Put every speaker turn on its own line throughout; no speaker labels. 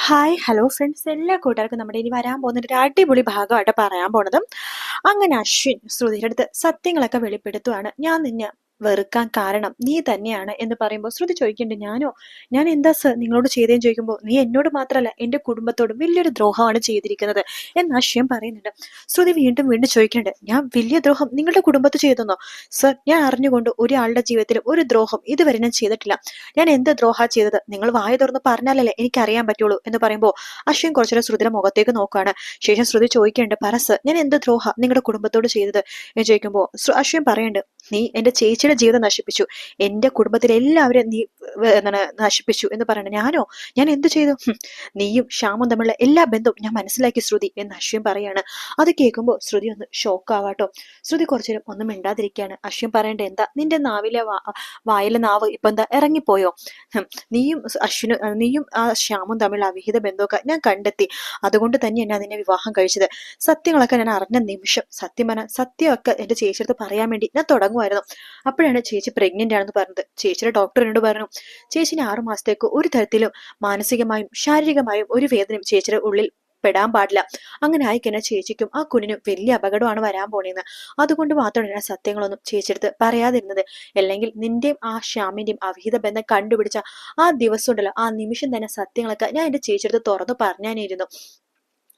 Hi hello friends, എല്ലാ കൂട്ടുകാർക്കും നമ്മുടെ ഇനി വരാൻ പോകുന്ന ഒരു അടിപൊളി ഭാഗമായിട്ട് പറയാൻ പോണത്. അങ്ങനെ അശ്വിൻ ശ്രുതിയുടെ അടുത്ത് സത്യങ്ങളൊക്കെ വെളിപ്പെടുത്തുവാണ്. ഞാൻ നിന്നെ വെറുക്കാൻ കാരണം നീ തന്നെയാണ് എന്ന് പറയുമ്പോൾ ശ്രുതി ചോദിക്കുന്നുണ്ട്, ഞാൻ എന്താ സർ നിങ്ങളോട് ചെയ്തതെന്ന് ചോദിക്കുമ്പോൾ, നീ എന്നോട് മാത്രമല്ല എൻ്റെ കുടുംബത്തോടും വലിയൊരു ദ്രോഹമാണ് ചെയ്തിരിക്കുന്നത് എന്ന് അശ്വിൻ പറയുന്നുണ്ട്. ശ്രുതി വീണ്ടും വീണ്ടും ചോദിക്കുന്നുണ്ട്, ഞാൻ വലിയ ദ്രോഹം നിങ്ങളുടെ കുടുംബത്ത് ചെയ്തെന്നോ? സർ, ഞാൻ അറിഞ്ഞുകൊണ്ട് ഒരാളുടെ ജീവിതത്തിൽ ഒരു ദ്രോഹം ഇതുവരെ ഞാൻ ചെയ്തിട്ടില്ല. ഞാൻ എന്ത് ദ്രോഹ ചെയ്തത്? നിങ്ങൾ വായ തുറന്ന് പറഞ്ഞാലല്ലേ എനിക്കറിയാൻ പറ്റുള്ളൂ എന്ന് പറയുമ്പോൾ അശ്വിൻ കുറച്ചുകൂടെ ശ്രുതിയുടെ മുഖത്തേക്ക് നോക്കുകയാണ്. ശേഷം ശ്രുതി ചോദിക്കുന്നുണ്ട്, പറ സർ, ഞാൻ എന്ത് ദ്രോഹ നിങ്ങളുടെ കുടുംബത്തോട് ചെയ്തത് എന്ന് ചോദിക്കുമ്പോൾ അശ്വിൻ പറയുന്നുണ്ട്, നീ എന്റെ ചേച്ചിയുടെ ജീവിതം നശിപ്പിച്ചു, എന്റെ കുടുംബത്തിലെ എല്ലാവരും നീ നശിപ്പിച്ചു എന്ന് പറയുന്നത്. ഞാൻ എന്ത് ചെയ്തു? നീയും ശ്യാമും തമ്മിലുള്ള എല്ലാ ബന്ധവും ഞാൻ മനസ്സിലാക്കി ശ്രുതി എന്ന് അശ്വിൻ പറയാണ്. അത് കേൾക്കുമ്പോൾ ശ്രുതി ഒന്ന് ഷോക്ക് ആവാട്ടോ. ശ്രുതി കുറച്ചേരം ഒന്നും മിണ്ടാതിരിക്കുകയാണ്. അശ്വിൻ പറയേണ്ടത്, എന്താ നിന്റെ വായിലെ നാവ് ഇപ്പൊ എന്താ ഇറങ്ങിപ്പോയോ? നീയും ആ ശ്യാമും തമ്മിൽ അവിഹിത ബന്ധമൊക്കെ ഞാൻ കണ്ടെത്തി. അതുകൊണ്ട് തന്നെയാണ് ഞാൻ നിന്നെ വിവാഹം കഴിച്ചത്. സത്യങ്ങളൊക്കെ ഞാൻ അറിഞ്ഞ നിമിഷം സത്യമൊക്കെ എന്റെ ചേച്ചിയടുത്ത് പറയാൻ വേണ്ടി ഞാൻ തുടങ്ങുമായിരുന്നു. അപ്പോഴാണ് ചേച്ചി പ്രഗ്നന്റ് ആണെന്ന് പറഞ്ഞത്. ചേച്ചിയുടെ ഡോക്ടർ എന്നോട് പറഞ്ഞു, ചേച്ചിന് 6 മാസത്തേക്ക് ഒരു തരത്തിലും മാനസികമായും ശാരീരികമായും ഒരു വേദനയും ചേച്ചിയുടെ ഉള്ളിൽ പെടാൻ പാടില്ല. അങ്ങനെ ആയിക്കഴിഞ്ഞാൽ ചേച്ചിക്കും ആ കുഞ്ഞിനും വലിയ അപകടമാണ് വരാൻ പോണേന്ന്. അതുകൊണ്ട് മാത്രമാണ് ഞാൻ സത്യങ്ങളൊന്നും ചേച്ചിയെടുത്ത് പറയാതിരുന്നത്. അല്ലെങ്കിൽ നിന്റെയും ആ ശ്യാമിന്റെയും അവിഹിത ബന്ധം കണ്ടുപിടിച്ച ആ ദിവസം ഉണ്ടല്ലോ, ആ നിമിഷം തന്നെ സത്യങ്ങളൊക്കെ ഞാൻ എന്റെ ചേച്ചിയെടുത്ത് തുറന്നു പറഞ്ഞാനിരുന്നു.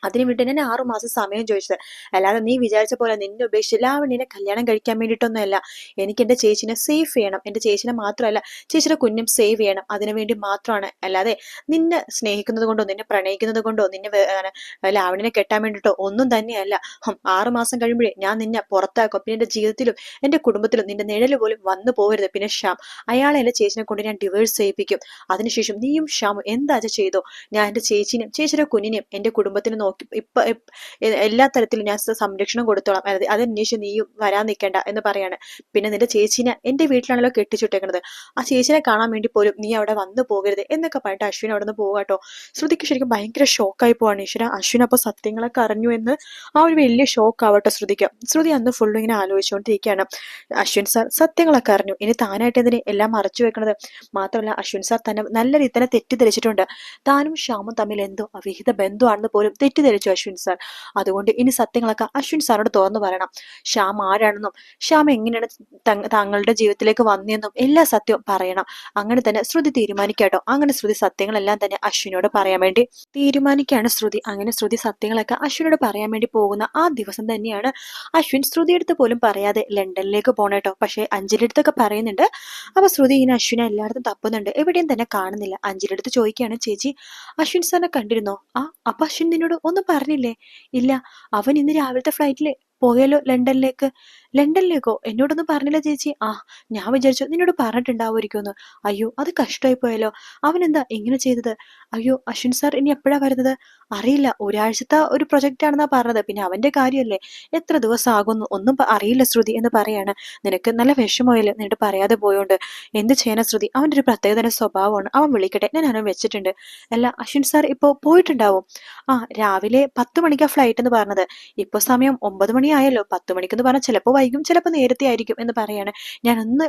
അതിനു വേണ്ടി ഞാൻ 6 മാസം സമയം ചോദിച്ചത്. അല്ലാതെ നീ വിചാരിച്ച പോലെ നിന്നെ ഉപേക്ഷിച്ച് ലാവണ്യനെ കല്യാണം കഴിക്കാൻ വേണ്ടിയിട്ടൊന്നുമല്ല. എനിക്ക് എന്റെ ചേച്ചിനെ സേഫ് ചെയ്യണം. എന്റെ ചേച്ചിനെ മാത്രമല്ല, ചേച്ചിയുടെ കുഞ്ഞും സേവ് ചെയ്യണം. അതിനുവേണ്ടി മാത്രമാണ്. അല്ലാതെ നിന്നെ സ്നേഹിക്കുന്നത് കൊണ്ടോ നിന്നെ പ്രണയിക്കുന്നത് കൊണ്ടോ ലാവണ്യനെ കെട്ടാൻ വേണ്ടിയിട്ടോ ഒന്നും തന്നെയല്ല. 6 മാസം കഴിയുമ്പോഴേ ഞാൻ നിന്നെ പുറത്താക്കും. പിന്നെ എന്റെ ജീവിതത്തിലും എന്റെ കുടുംബത്തിലും നിന്റെ നിഴല് പോലും വന്നു പോകരുത്. പിന്നെ ശ്യാം, അയാളെ എന്റെ ചേച്ചിനെ കൊണ്ട് ഞാൻ ഡിവേഴ്സ് ചെയ്യിപ്പിക്കും. അതിനുശേഷം നീയും ശ്യാമും എന്താ ചെയ്തോ, ഞാൻ എന്റെ ചേച്ചിനെയും ചേച്ചിയുടെ കുഞ്ഞിനെയും എന്റെ കുടുംബത്തിനും നോക്കി എല്ലാ തരത്തിലും ഞാൻ സംരക്ഷണം കൊടുത്തോളാം. അതന്വേഷിച്ച് നീയും വരാൻ നിൽക്കേണ്ട എന്ന് പറയാണ്. പിന്നെ നിന്റെ ചേച്ചിനെ എന്റെ വീട്ടിലാണല്ലോ കെട്ടിച്ചുട്ടേക്കുന്നത്, ആ ചേച്ചിനെ കാണാൻ വേണ്ടി പോലും നീ അവിടെ വന്നു പോകരുത് എന്നൊക്കെ പറഞ്ഞിട്ട് അശ്വിൻ അവിടെ നിന്ന് പോകാട്ടോ. ശ്രുതിക്ക് ശരിക്കും ഭയങ്കര ഷോക്കായി പോവാണ്. ഈശ്വര, അശ്വിൻ അപ്പൊ സത്യങ്ങളൊക്കെ അറിഞ്ഞു എന്ന് ആ ഒരു വലിയ ഷോക്ക് ആവട്ടെ ശ്രുതിക്ക്. ശ്രുതി അന്ന് ഫുള്ളും ഇങ്ങനെ ആലോചിച്ചുകൊണ്ടിരിക്കുകയാണ്. അശ്വിൻ സാർ സത്യങ്ങളൊക്കെ അറിഞ്ഞു, ഇനി താനായിട്ട് എന്തിനെ എല്ലാം മറച്ചു വെക്കണത്? മാത്രമല്ല അശ്വിൻ സാർ തന്നെ നല്ല രീതി തന്നെ തെറ്റിദ്ധരിച്ചിട്ടുണ്ട്. താനും ശ്യാമും തമ്മിൽ എന്തോ അവിഹിത ബന്ധമാണെന്ന് പോലും തെറ്റിദ്ധരിച്ചു അശ്വിൻ സാർ. അതുകൊണ്ട് ഇനി സത്യങ്ങളൊക്കെ അശ്വിൻ സാറിനോട് തുറന്നു പറയണം. ശ്യാം ആരാണെന്നും ശ്യാം എങ്ങനെയാണ് താങ്കളുടെ ജീവിതത്തിലേക്ക് വന്നെന്നും എല്ലാ സത്യവും പറയണം. അങ്ങനെ തന്നെ ശ്രുതി തീരുമാനിക്കാട്ടോ. അങ്ങനെ ശ്രുതി സത്യങ്ങളെല്ലാം തന്നെ അശ്വിനോട് പറയാൻ വേണ്ടി തീരുമാനിക്കുകയാണ് ശ്രുതി. അങ്ങനെ ശ്രുതി സത്യങ്ങളൊക്കെ അശ്വിനോട് പറയാൻ വേണ്ടി പോകുന്ന ആ ദിവസം തന്നെയാണ് അശ്വിൻ ശ്രുതിയെടുത്ത് പോലും പറയാതെ ലണ്ടനിലേക്ക് പോണേട്ടോ. പക്ഷെ അഞ്ജലി അടുത്തൊക്കെ പറയുന്നുണ്ട്. അപ്പൊ ശ്രുതി ഇങ്ങനെ അശ്വിനെ എല്ലായിടത്തും തപ്പുന്നുണ്ട്, എവിടെയും തന്നെ കാണുന്നില്ല. അഞ്ജലി അടുത്ത് ചോദിക്കുകയാണ്, ചേച്ചി അശ്വിൻ സാറിനെ കണ്ടിരുന്നോ? അപ്പൊ അശ്വിൻ നിന്നോട് ഒന്നും പറഞ്ഞില്ലേ? ഇല്ല, അവൻ ഇന്ന് രാവിലത്തെ ഫ്ലൈറ്റില് പോയല്ലോ ലണ്ടനിലേക്കോ? എന്നോടൊന്നും പറഞ്ഞില്ല ചേച്ചി. ഞാൻ വിചാരിച്ചു നിന്നോട് പറഞ്ഞിട്ടുണ്ടാവുമായിരിക്കുമെന്ന്. അയ്യോ, അത് കഷ്ടമായി പോയല്ലോ. അവൻ എന്താ ഇങ്ങനെ ചെയ്തത്? അയ്യോ, അശ്വിൻ സാർ ഇനി എപ്പോഴാ വരുന്നത്? അറിയില്ല, ഒരാഴ്ചത്തെ ഒരു പ്രൊജക്റ്റ് ആണെന്നാ പറഞ്ഞത്. പിന്നെ അവന്റെ കാര്യമല്ലേ, എത്ര ദിവസം ആകുന്നു ഒന്നും അറിയില്ല ശ്രുതി എന്ന് പറയാണ്. നിനക്ക് നല്ല വിഷമമായില്ലേ നിന്നിട്ട് പറയാതെ പോയോണ്ട്? എന്ത് ചെയ്യാനാ ശ്രുതി, അവന്റെ ഒരു പ്രത്യേക തരം സ്വഭാവമാണ്. അവൻ വിളിക്കട്ടെ, ഞാൻ അവനെ വെച്ചിട്ടുണ്ട്. അല്ല, അശ്വിൻ സാർ ഇപ്പോ പോയിട്ടുണ്ടാവും. രാവിലെ 10 മണിക്കാ ഫ്ലൈറ്റ് എന്ന് പറഞ്ഞത്. ഇപ്പൊ സമയം 9 മണിയായല്ലോ. 10 മണിക്കെന്ന് പറഞ്ഞാൽ ചിലപ്പോൾ വൈകും, ചിലപ്പോൾ നേരത്തെ ആയിരിക്കും എന്ന് പറയാണ്. ഞാൻ ഒന്ന്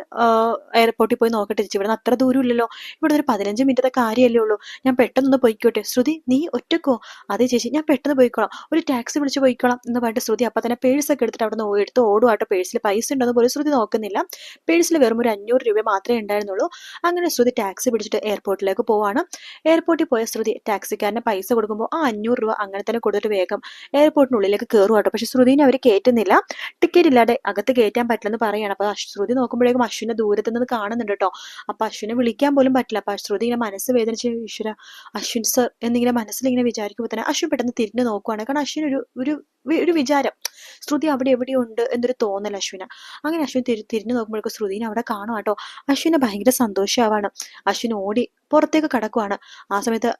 എയർപോർട്ടിൽ പോയി നോക്കട്ടെ ചേച്ചി, ഇവിടെ അത്ര ദൂരം ഇല്ലല്ലോ, ഇവിടെ ഒരു 15 മിനിറ്റത്തെ കാര്യമല്ലേ ഉള്ളൂ. ഞാൻ പെട്ടെന്നൊന്ന് പോയിക്കോട്ടെ. ശ്രുതി, നീ ഒറ്റക്കോ? അതെ ചേച്ചി, ഞാൻ പെട്ടെന്ന് പോയിക്കോളാം, ഒരു ടാക്സി വിളിച്ച് പോയിക്കോളാം എന്ന് പറഞ്ഞിട്ട് ശ്രുതി അപ്പൊ തന്നെ പേഴ്സൊക്കെ എടുത്തിട്ട് അവിടെ നിന്ന് എടുത്ത് ഓടുവാട്ടോ. പേഴ്സിൽ പൈസ ഉണ്ടെന്ന് പോലും ശ്രുതി നോക്കുന്നില്ല. പേഴ്സിൽ വെറും ഒരു 500 രൂപ മാത്രമേ ഉണ്ടായിരുന്നുള്ളൂ. അങ്ങനെ ശ്രുതി ടാക്സി പിടിച്ചിട്ട് എയർപോർട്ടിലേക്ക് പോവാണ്. എയർപോർട്ടിൽ പോയ ശ്രുതി ടാക്സിക്കാരന് പൈസ കൊടുക്കുമ്പോൾ ആ 500 രൂപ അങ്ങനെ തന്നെ കൊടുത്തിട്ട് വേഗം എയർപോർട്ടിനുള്ളിലേക്ക് കയറുവാട്ടോ. പക്ഷെ ശ്രുതിനെ അവർ കയറ്റുന്നില്ല. ടിക്കറ്റ് ഇല്ലാതെ അകത്ത് കയറ്റാൻ പറ്റില്ലെന്ന് പറയാണ്. അപ്പൊ ശ്രുതി നോക്കുമ്പോഴേക്കും അശ്വിനെ ദൂരത്ത് നിന്ന് കാണുന്നുണ്ട് കേട്ടോ. അപ്പൊ അശ്വിനെ വിളിക്കാൻ പോലും പറ്റില്ല. അപ്പൊ ശ്രുതി ഇങ്ങനെ മനസ്സ് വേദനിച്ച്, ഈശ്വര, അശ്വിൻ സർ എന്നിങ്ങനെ മനസ്സിലിങ്ങനെ വിചാരിക്കുമ്പോൾ തന്നെ അശ്വിൻ പെട്ടെന്ന് തിരിഞ്ഞു നോക്കുവാണ്. കാരണം അശ്വിൻ ഒരു വിചാരം, ശ്രുതി അവിടെ എവിടെയോ ഉണ്ട് എന്നൊരു തോന്നൽ അശ്വിന്. അങ്ങനെ അശ്വിൻ തിരിഞ്ഞു നോക്കുമ്പോഴേക്കും ശ്രുതിനെ അവിടെ കാണും കേട്ടോ. അശ്വിന് ഭയങ്കര സന്തോഷമാവാണ്. അശ്വിൻ ഓടി പുറത്തേക്ക് കടക്കുവാണ്. ആ സമയത്ത്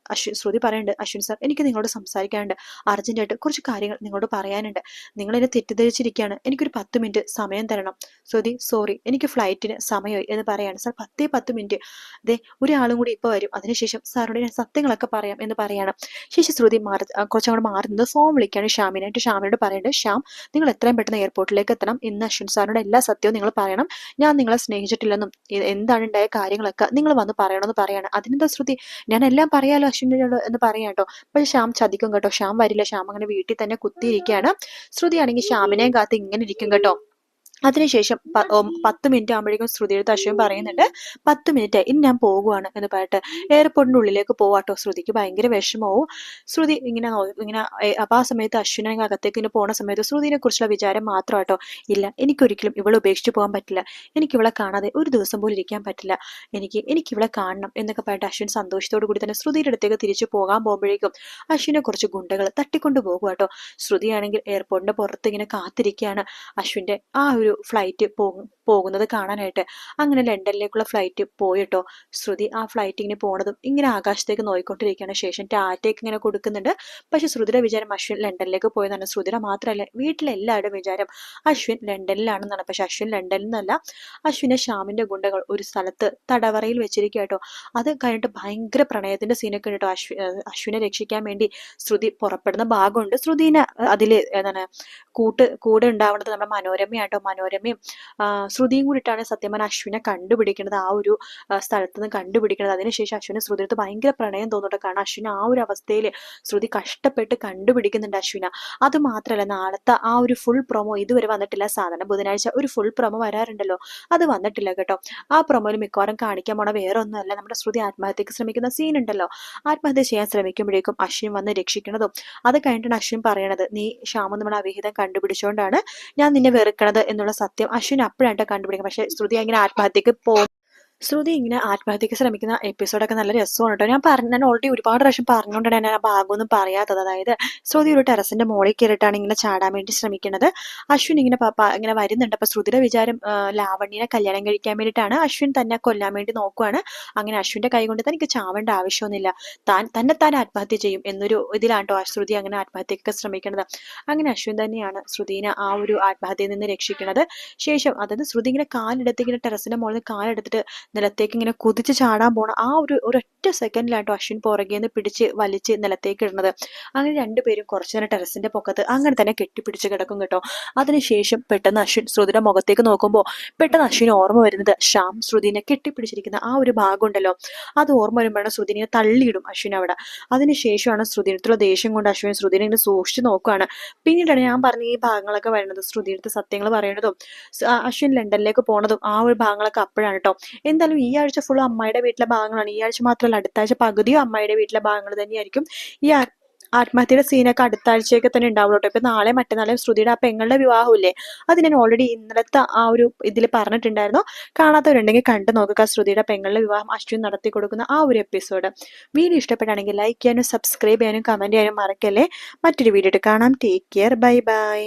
ശ്രുതി പറയുന്നുണ്ട്, അശ്വിൻ സാർ, എനിക്ക് നിങ്ങളോട് സംസാരിക്കാനുണ്ട്. അർജന്റായിട്ട് കുറച്ച് കാര്യങ്ങൾ നിങ്ങളോട് പറയാനുണ്ട്. നിങ്ങൾ എന്നെ തെറ്റിദ്ധരിച്ചിരിക്കുകയാണ്. എനിക്കൊരു 10 മിനിറ്റ് സമയം തരണം. ശ്രുതി, സോറി, എനിക്ക് ഫ്ലൈറ്റിന് സമയമായി എന്ന് പറയാണ്. സാർ, 10 മിനിറ്റ്, അതെ, ഒരാളും കൂടി ഇപ്പൊ വരും, അതിനുശേഷം സാറിനോട് ഞാൻ സത്യങ്ങളൊക്കെ പറയാം എന്ന് പറയാണ്. ശേഷം ശ്രുതി കുറച്ചങ്ങോട്ട് മാറി നിന്ന് ഫോൺ വിളിക്കുകയാണ് ഷാമിനായിട്ട്. ഷാമിനോട് പറയുന്നുണ്ട്, ശ്യാം, നിങ്ങൾ എത്രയും പെട്ടെന്ന് എയർപോർട്ടിലേക്ക് എത്തണം. ഇന്ന് അശ്വിൻ സാറിനോട് എല്ലാ സത്യവും നിങ്ങൾ പറയണം. ഞാൻ നിങ്ങളെ സ്നേഹിച്ചിട്ടില്ലെന്നും എന്താണ് ഉണ്ടായ കാര്യങ്ങളൊക്കെ നിങ്ങൾ വന്ന് പറയണമെന്ന് പറയാണ്. അതിനെന്താ ശ്രുതി, ഞാൻ എല്ലാം പറയാലോ അശ്വിനോട് എന്ന് പറയാം കേട്ടോ. പക്ഷെ ശ്യാം ചതിക്കും കേട്ടോ, ശ്യാം വരില്ല, ശ്യാം അങ്ങനെ വീട്ടിൽ തന്നെ കുത്തിയിരിക്കുകയാണ്. ശ്രുതിയാണെങ്കിൽ ശ്യാമിനെയും കാത്ത് ഇങ്ങനെ ഇരിക്കും കേട്ടോ. അതിനുശേഷം 10 മിനിറ്റ് ആകുമ്പോഴേക്കും ശ്രുതിയുടെ അശ്വിൻ പറയുന്നുണ്ട് 10 മിനിറ്റ് ഇനി ഞാൻ പോകുവാണ് എന്ന് പറഞ്ഞിട്ട് എയർപോർട്ടിന്റെ ഉള്ളിലേക്ക് പോവാട്ടോ. ശ്രുതിക്ക് ഭയങ്കര വിഷമവും. ശ്രുതി ഇങ്ങനെ അപ്പൊ ആ സമയത്ത് അശ്വിനെ അകത്തേക്ക് ഇങ്ങനെ പോണ സമയത്ത് ശ്രുതിനെ കുറിച്ചുള്ള വിചാരം മാത്രമാട്ടോ. ഇല്ല, എനിക്കൊരിക്കലും ഇവളെ ഉപേക്ഷിച്ച് പോകാൻ പറ്റില്ല, എനിക്ക് ഇവളെ കാണാതെ ഒരു ദിവസം പോലും ഇരിക്കാൻ പറ്റില്ല, എനിക്ക് ഇവളെ കാണണം എന്നൊക്കെ പറഞ്ഞിട്ട് അശ്വിൻ സന്തോഷത്തോടു കൂടി തന്നെ ശ്രുതിയുടെ അടുത്തേക്ക് തിരിച്ചു പോകാൻ പോകുമ്പോഴേക്കും അശ്വിനെ കുറച്ച് ഗുണ്ടകൾ തട്ടിക്കൊണ്ട് പോകുവാട്ടോ. ശ്രുതിയാണെങ്കിൽ എയർപോർട്ടിന്റെ പുറത്ത് ഇങ്ങനെ കാത്തിരിക്കുകയാണ് അശ്വിന്റെ ആ ഒരു ഫ്ലൈറ്റ് പോകുന്നത് കാണാനായിട്ട്. അങ്ങനെ ലണ്ടനിലേക്കുള്ള ഫ്ലൈറ്റ് പോയിട്ടോ. ശ്രുതി ആ ഫ്ലൈറ്റ് ഇങ്ങനെ പോണതും ഇങ്ങനെ ആകാശത്തേക്ക് നോയിക്കൊണ്ടിരിക്കുകയാണ്. ശേഷം ടാറ്റയ്ക്ക് ഇങ്ങനെ കൊടുക്കുന്നുണ്ട്. പക്ഷെ ശ്രുതിയുടെ വിചാരം അശ്വിൻ ലണ്ടനിലേക്ക് പോയതാണ്. ശ്രുതിയുടെ മാത്രമല്ല വീട്ടിലെല്ലാവരുടെയും വിചാരം അശ്വിൻ ലണ്ടനിലാണെന്നാണ്. പക്ഷെ അശ്വിൻ ലണ്ടനിൽ നിന്നല്ല, അശ്വിനെ ശ്യാമിന്റെ ഗുണ്ടകൾ ഒരു സ്ഥലത്ത് തടവറയിൽ വെച്ചിരിക്കുക കേട്ടോ. അത് കഴിഞ്ഞിട്ട് ഭയങ്കര പ്രണയത്തിന്റെ സീനൊക്കെ കേട്ടോ. അശ്വിനെ രക്ഷിക്കാൻ വേണ്ടി ശ്രുതി പുറപ്പെടുന്ന ഭാഗമുണ്ട്. ശ്രുതിനെ അതില് എന്താണ് കൂടെ ഉണ്ടാവുന്നത് നമ്മുടെ മനോരമയാട്ടോ. മനോരമയും ശ്രുതിയും കൂടിയിട്ടാണ് സത്യം പറഞ്ഞാൽ അശ്വിനെ കണ്ടുപിടിക്കുന്നത്, ആ ഒരു സ്ഥലത്ത് നിന്ന് കണ്ടുപിടിക്കുന്നത്. അതിനുശേഷം അശ്വിന് ശ്രുതിയുടെ ഭയങ്കര പ്രണയം തോന്നുന്നുണ്ട്. കാരണം അശ്വിന ആ ഒരു അവസ്ഥയിൽ ശ്രുതി കഷ്ടപ്പെട്ട് കണ്ടുപിടിക്കുന്നുണ്ട് അശ്വിന. അത് മാത്രമല്ല, നാളത്തെ ആ ഒരു ഫുൾ പ്രൊമോ ഇതുവരെ വന്നിട്ടില്ല. സാധാരണ ബുധനാഴ്ച ഒരു ഫുൾ പ്രൊമോ വരാറുണ്ടല്ലോ, അത് വന്നിട്ടില്ല കേട്ടോ. ആ പ്രൊമോയിൽ മിക്കവാറും കാണിക്കാൻ പോണ വേറെ ഒന്നുമല്ല, നമ്മുടെ ശ്രുതി ആത്മഹത്യക്ക് ശ്രമിക്കുന്ന സീൻ ഉണ്ടല്ലോ. ആത്മഹത്യ ചെയ്യാൻ ശ്രമിക്കുമ്പോഴേക്കും അശ്വിൻ വന്ന് രക്ഷിക്കണതും അത് കഴിഞ്ഞിട്ടാണ് അശ്വിൻ പറയണത്, നീ ശ്യാമം നമ്മുടെ അവിഹിതം കണ്ടുപിടിച്ചുകൊണ്ടാണ് ഞാൻ നിന്നെ വെറുക്കണത് എന്നുള്ള സത്യം അശ്വിൻ അപ്പോഴായിട്ട് കണ്ടുപിടിക്കും. പക്ഷെ ശ്രുതി അങ്ങനെ ആത്മഹത്യക്ക് ശ്രുതി ഇങ്ങനെ ആത്മഹത്യക്ക് ശ്രമിക്കുന്ന എപ്പിസോഡൊക്കെ നല്ല രസമാണ് കേട്ടോ. ഞാൻ ഓൾറെഡി ഒരുപാട് പ്രാവശ്യം പറഞ്ഞുകൊണ്ടാണ് ഞാൻ ആ ഭാഗമൊന്നും പറയാത്തത്. അതായത് ശ്രുതി ഒരു ടെറസിന്റെ മുകളിൽ കയറിയിട്ടാണ് ഇങ്ങനെ ചാടാൻ വേണ്ടി ശ്രമിക്കുന്നത്. അശ്വിൻ ഇങ്ങനെ വരുന്നുണ്ട്. അപ്പൊ ശ്രുതിയുടെ വിചാരം ലാവണ്യനെ കല്യാണം കഴിക്കാൻ വേണ്ടിയിട്ടാണ്, അശ്വിൻ തന്നെ കൊല്ലാൻ വേണ്ടി നോക്കുവാണ്. അങ്ങനെ അശ്വിന്റെ കൈ കൊണ്ട് തനിക്ക് ചാവേണ്ട ആവശ്യമൊന്നുമില്ല, താൻ ആത്മഹത്യ ചെയ്യും എന്നൊരു ഇതിലാണ് കേട്ടോ ശ്രുതി അങ്ങനെ ആത്മഹത്യക്കൊക്കെ ശ്രമിക്കുന്നത്. അങ്ങനെ അശ്വിൻ തന്നെയാണ് ശ്രുതിനെ ആ ഒരു ആത്മഹത്യയിൽ നിന്ന് രക്ഷിക്കുന്നത്. ശേഷം അതായത് ശ്രുതി ഇങ്ങനെ കാലെടുത്ത് ഇങ്ങനെ ടെറസിന്റെ മുകളിൽ കാലെടുത്തിട്ട് നിലത്തേക്ക് ഇങ്ങനെ കുതിച്ച് ചാടാൻ പോണ ആ ഒരൊറ്റ സെക്കൻഡിലാട്ടോ അശ്വിൻ പുറകേന്ന് പിടിച്ച് വലിച്ച് നിലത്തേക്ക് ഇടുന്നത്. അങ്ങനെ രണ്ടുപേരും കുറച്ചു നേരം ടെറസിന്റെ പൊക്കത്ത് അങ്ങനെ തന്നെ കെട്ടിപ്പിടിച്ച് കിടക്കും കേട്ടോ. അതിനുശേഷം പെട്ടെന്ന് അശ്വിൻ ശ്രുതിയുടെ മുഖത്തേക്ക് നോക്കുമ്പോൾ പെട്ടെന്ന് അശ്വിന് ഓർമ്മ വരുന്നത് ശ്യാം ശ്രുതിനെ കെട്ടിപ്പിടിച്ചിരിക്കുന്ന ആ ഒരു ഭാഗം ഉണ്ടല്ലോ, അത് ഓർമ്മ വരുമ്പോഴാണ് ശ്രുതിനെ തള്ളിയിടും അശ്വിൻ അവിടെ. അതിനുശേഷമാണ് ശ്രുതിനടുത്തുള്ള ദേഷ്യം കൊണ്ട് അശ്വിൻ ശ്രുതിനെ ഇങ്ങനെ സൂക്ഷിച്ചു നോക്കുകയാണ്. പിന്നീടാണ് ഞാൻ പറഞ്ഞ ഈ ഭാഗങ്ങളൊക്കെ വരുന്നത്, ശ്രുതിയുടെ സത്യങ്ങൾ പറയണതും അശ്വിൻ ലണ്ടനിലേക്ക് പോണതും ആ ഒരു ഭാഗങ്ങളൊക്കെ അപ്പോഴാണ് കേട്ടോ. എന്തായാലും ഈ ആഴ്ച ഫുള്ളും അമ്മയുടെ വീട്ടിലെ ഭാഗങ്ങളാണ്. ഈ ആഴ്ച മാത്രമല്ല, അടുത്ത ആഴ്ച പകുതിയും അമ്മയുടെ വീട്ടിലെ ഭാഗങ്ങൾ തന്നെയായിരിക്കും. ഈ ആത്മഹത്യയുടെ സീനൊക്കെ അടുത്ത ആഴ്ചയൊക്കെ തന്നെ ഉണ്ടാവുള്ളൂ കേട്ടോ. ഇപ്പൊ നാളെ മറ്റന്നാളെ ശ്രുതിയുടെ ആ പെങ്ങളുടെ വിവാഹമില്ലേ, അത് ഞാൻ ഓൾറെഡി ഇന്നലത്തെ ആ ഒരു ഇതിൽ പറഞ്ഞിട്ടുണ്ടായിരുന്നു. കാണാത്തവരുണ്ടെങ്കിൽ കണ്ടു നോക്കുക. ശ്രുതിയുടെ പെങ്ങളുടെ വിവാഹം അശ്വിൻ നടത്തി കൊടുക്കുന്ന ആ ഒരു എപ്പിസോഡ്. വീഡിയോ ഇഷ്ടപ്പെട്ടാണെങ്കിൽ ലൈക്ക് ചെയ്യാനും സബ്സ്ക്രൈബ് ചെയ്യാനും കമന്റ് ചെയ്യാനും മറക്കല്ലേ. മറ്റൊരു വീഡിയോ കാണാം. Take care, bye bye.